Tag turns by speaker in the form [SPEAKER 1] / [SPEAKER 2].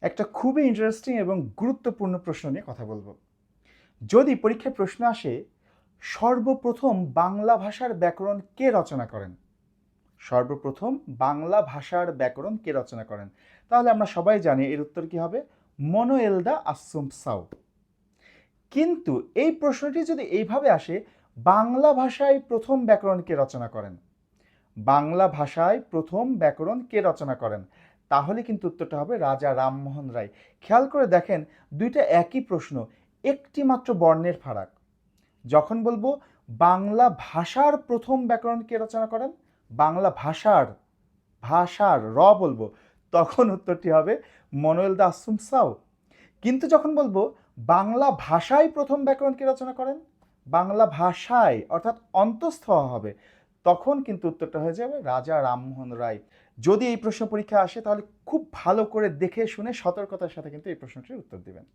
[SPEAKER 1] একটা খুবই ইন্টারেস্টিং এবং গুরুত্বপূর্ণ প্রশ্ন নিয়ে কথা বলবো। যদি পরীক্ষায় প্রশ্ন আসে, সর্বপ্রথম বাংলা ভাষার ব্যাকরণ কে রচনা করেন? সর্বপ্রথম বাংলা ভাষার ব্যাকরণ কে রচনা করেন? তাহলে আমরা সবাই জানি এর উত্তর কি হবে? মনোয়েল দা আসুমসাও। কিন্তু এই প্রশ্নটি যদি এইভাবে আসে, বাংলা ভাষায় প্রথম ব্যাকরণ কে রচনা করেন? বাংলা ভাষায় প্রথম ব্যাকরণ কে রচনা করেন? তাহলে কিন্তু উত্তরটা হবে রাজা রামমোহন রায়। খেয়াল করে দেখেন, দুইটা একই প্রশ্ন, একটি মাত্র বর্ণের ফারাক। যখন বলবো বাংলা ভাষার প্রথম ব্যাকরণ কে রচনা করেন, বাংলা ভাষার ভাষার র বলবো, তখন উত্তরটি হবে মনোয়েল দা আসুমসাও। কিন্তু যখন বলবো বাংলা ভাষায় প্রথম ব্যাকরণ কে রচনা করেন, বাংলা ভাষায় অর্থাৎ অন্তঃস্থ হওয়া হবে, তখন কিন্তু উত্তরটা হয়ে যাবে রাজা রামমোহন রায়। যদি এই প্রশ্ন পরীক্ষা আসে তাহলে খুব ভালো করে দেখে শুনে সতর্কতার সাথে কিন্তু এই প্রশ্নটির উত্তর দিবেন।